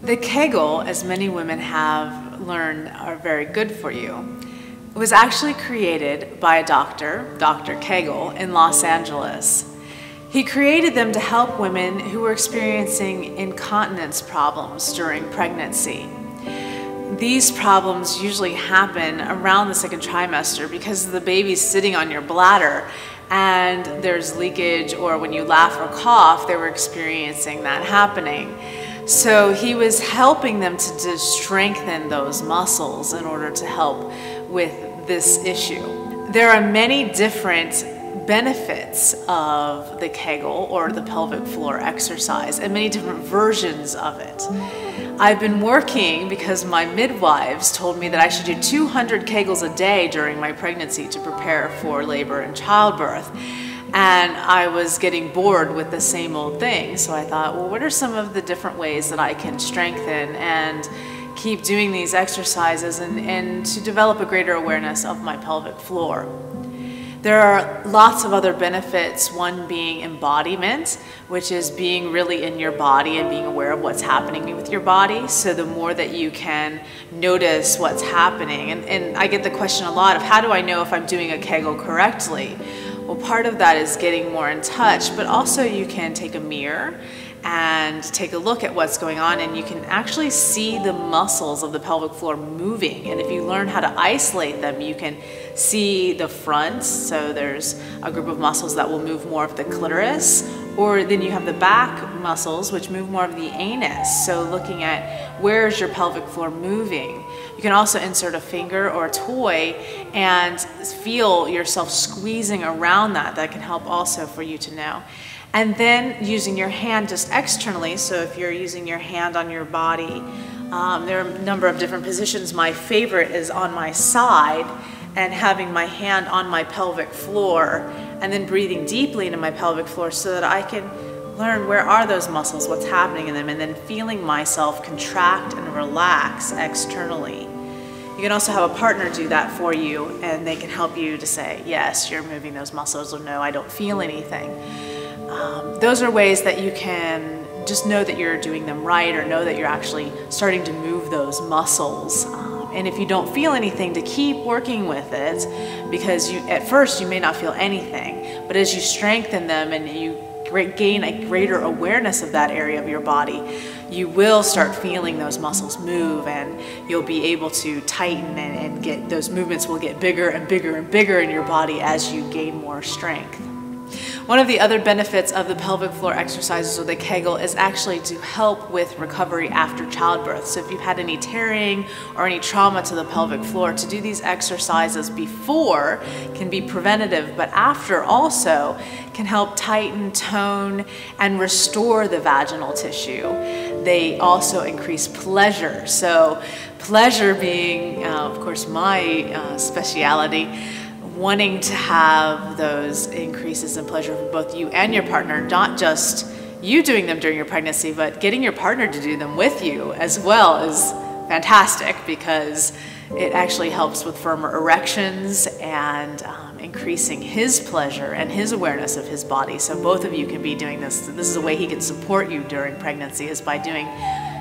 The Kegel, as many women have learned, are very good for you. It was actually created by a doctor, Dr. Kegel, in Los Angeles. He created them to help women who were experiencing incontinence problems during pregnancy. These problems usually happen around the second trimester because the baby's sitting on your bladder and there's leakage, or when you laugh or cough, they were experiencing that happening. So he was helping them to strengthen those muscles in order to help with this issue. There are many different benefits of the Kegel, or the pelvic floor exercise, and many different versions of it. I've been working because my midwives told me that I should do 200 Kegels a day during my pregnancy to prepare for labor and childbirth. And I was getting bored with the same old thing. So I thought, well, what are some of the different ways that I can strengthen and keep doing these exercises and to develop a greater awareness of my pelvic floor? There are lots of other benefits, one being embodiment, which is being really in your body and being aware of what's happening with your body. So the more that you can notice what's happening, and I get the question a lot of how do I know if I'm doing a Kegel correctly? Well, part of that is getting more in touch, but also you can take a mirror and take a look at what's going on, and you can actually see the muscles of the pelvic floor moving. And if you learn how to isolate them, you can see the front. So there's a group of muscles that will move more of the clitoris, or then you have the back muscles which move more of the anus. So looking at where's your pelvic floor moving. You can also insert a finger or a toy and feel yourself squeezing around that. That can help also for you to know. And then using your hand just externally, so if you're using your hand on your body, there are a number of different positions. My favorite is on my side and having my hand on my pelvic floor and then breathing deeply into my pelvic floor so that I can learn where are those muscles, what's happening in them, and then feeling myself contract and relax externally. You can also have a partner do that for you, and they can help you to say, yes, you're moving those muscles, or no, I don't feel anything. Those are ways that you can just know that you're doing them right, or know that you're actually starting to move those muscles. And if you don't feel anything, to keep working with it, because at first you may not feel anything, but as you strengthen them and you gain a greater awareness of that area of your body, you will start feeling those muscles move, and you'll be able to tighten and get those movements will get bigger and bigger and bigger in your body as you gain more strength. One of the other benefits of the pelvic floor exercises or the Kegel is actually to help with recovery after childbirth. So if you've had any tearing or any trauma to the pelvic floor, to do these exercises before can be preventative, but after also can help tighten, tone, and restore the vaginal tissue. They also increase pleasure. So pleasure being, of course, my speciality, wanting to have those increases in pleasure for both you and your partner, not just you doing them during your pregnancy, but getting your partner to do them with you as well is fantastic, because it actually helps with firmer erections and increasing his pleasure and his awareness of his body. So both of you can be doing this. This is a way he can support you during pregnancy, is by doing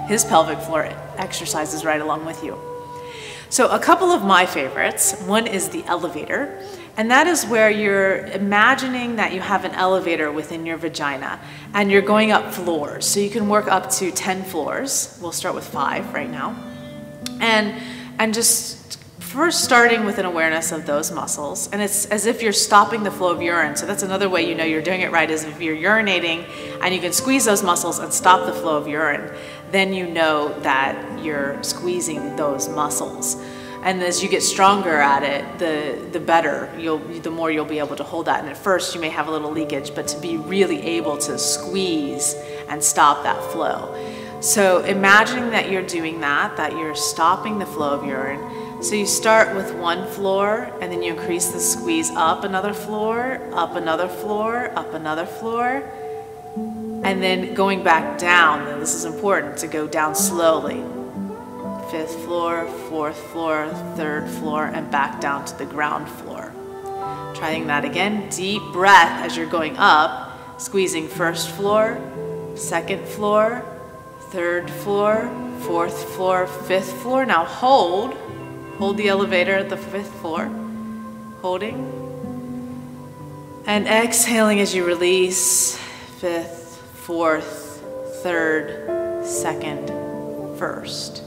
his pelvic floor exercises right along with you. So a couple of my favorites. One is the elevator, and that is where you're imagining that you have an elevator within your vagina and you're going up floors. So you can work up to 10 floors. We'll start with 5 right now. And just first starting with an awareness of those muscles, and it's as if you're stopping the flow of urine. So that's another way you know you're doing it right, is if you're urinating and you can squeeze those muscles and stop the flow of urine, then you know that you're squeezing those muscles. And as you get stronger at it, the better, the more you'll be able to hold that. And at first you may have a little leakage, but to be really able to squeeze and stop that flow. So imagining that you're doing that you're stopping the flow of urine. So you start with 1 floor, and then you increase the squeeze up another floor, up another floor, up another floor, and then going back down. Now, this is important to go down slowly. 5th floor, 4th floor, 3rd floor, and back down to the ground floor. Trying that again. Deep breath as you're going up, squeezing 1st floor, 2nd floor, 3rd floor, 4th floor, 5th floor. Now hold the elevator at the 5th floor, holding, and exhaling as you release, 5th, 4th, 3rd, 2nd, 1st.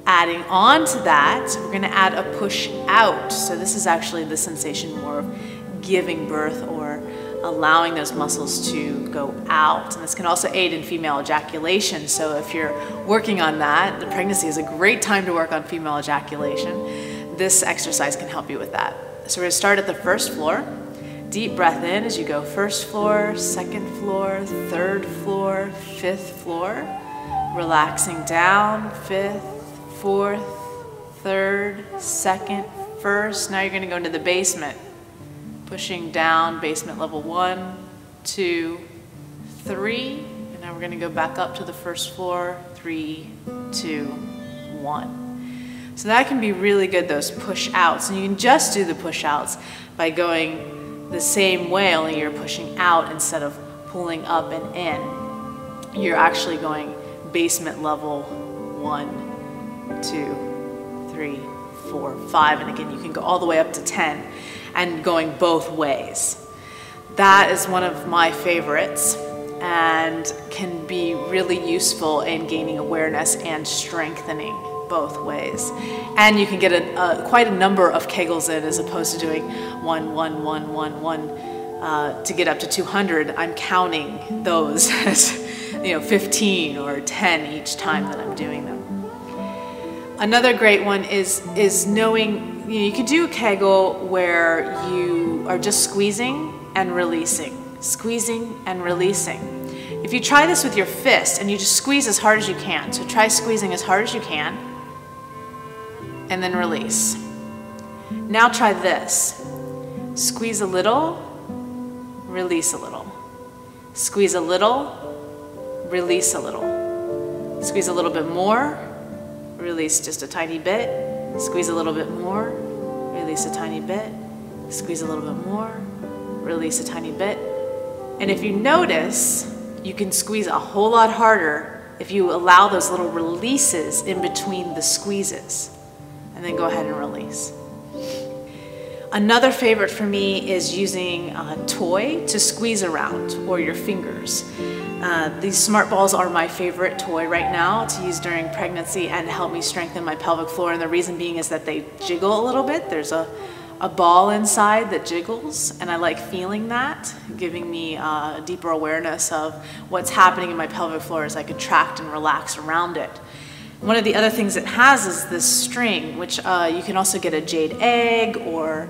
Adding on to that, we're going to add a push out. So this is actually the sensation more of giving birth or allowing those muscles to go out. And this can also aid in female ejaculation. So if you're working on that, the pregnancy is a great time to work on female ejaculation. This exercise can help you with that. So we're going to start at the 1st floor. Deep breath in as you go 1st floor, 2nd floor, 3rd floor, 5th floor. Relaxing down, 5th, 4th, 3rd, 2nd, 1st. Now you're going to go into the basement. Pushing down, basement level 1, 2, 3. And now we're going to go back up to the 1st floor, 3, 2, 1. So that can be really good, those push outs. And you can just do the push outs by going the same way, only you're pushing out instead of pulling up and in. You're actually going basement level 1, 2, 3, 4, 5. And again, you can go all the way up to 10. And going both ways. That is one of my favorites and can be really useful in gaining awareness and strengthening both ways. And you can get quite a number of Kegels in as opposed to doing 1, 1, 1, 1, 1 to get up to 200. I'm counting those as 15 or 10 each time that I'm doing them. Another great one is knowing, you could do a Kegel where you are just squeezing and releasing, squeezing and releasing. If you try this with your fist and you just squeeze as hard as you can, so try squeezing as hard as you can and then release. Now try this. Squeeze a little, release a little. Squeeze a little, release a little. Squeeze a little bit more, release just a tiny bit. Squeeze a little bit more, release a tiny bit. Squeeze a little bit more, release a tiny bit. And if you notice, you can squeeze a whole lot harder if you allow those little releases in between the squeezes. And then go ahead and release. Another favorite for me is using a toy to squeeze around, or your fingers. These smart balls are my favorite toy right now to use during pregnancy and help me strengthen my pelvic floor. And the reason being is that they jiggle a little bit. There's a ball inside that jiggles, and I like feeling that, giving me a deeper awareness of what's happening in my pelvic floor as I contract and relax around it. One of the other things it has is this string, which you can also get a jade egg or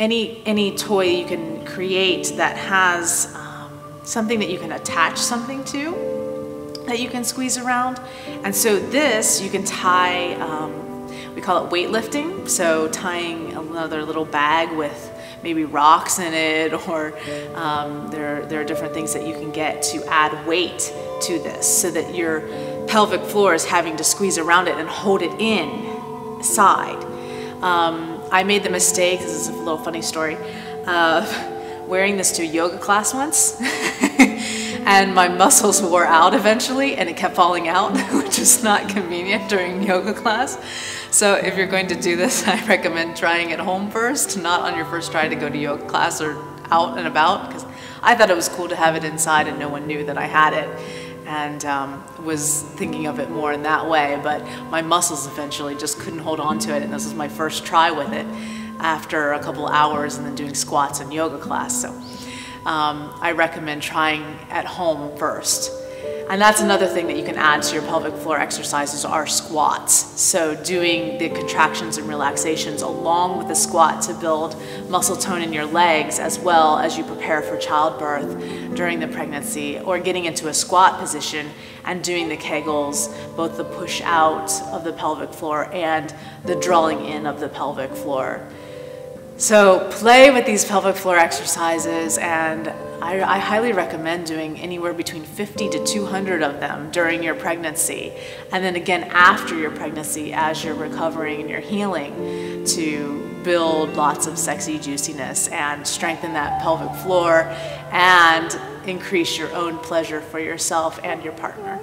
any toy you can create that has something that you can attach something to that you can squeeze around. And so this you can tie, we call it weightlifting, so tying another little bag with maybe rocks in it, or there are different things that you can get to add weight to this so that your pelvic floor is having to squeeze around it and hold it inside. I made the mistake, this is a little funny story, of wearing this to a yoga class once and my muscles wore out eventually and it kept falling out, which is not convenient during yoga class. So if you're going to do this, I recommend trying at home first, not on your first try to go to yoga class or out and about, because I thought it was cool to have it inside and no one knew that I had it, and was thinking of it more in that way, but my muscles eventually just couldn't hold on to it, and this was my first try with it after a couple hours and then doing squats and yoga class. So I recommend trying at home first. And that's another thing that you can add to your pelvic floor exercises are squats. So doing the contractions and relaxations along with the squat to build muscle tone in your legs, as well as you prepare for childbirth during the pregnancy, or getting into a squat position and doing the Kegels, both the push out of the pelvic floor and the drawing in of the pelvic floor. So play with these pelvic floor exercises, and I highly recommend doing anywhere between 50 to 200 of them during your pregnancy, and then again after your pregnancy as you're recovering and you're healing, to build lots of sexy juiciness and strengthen that pelvic floor and increase your own pleasure for yourself and your partner.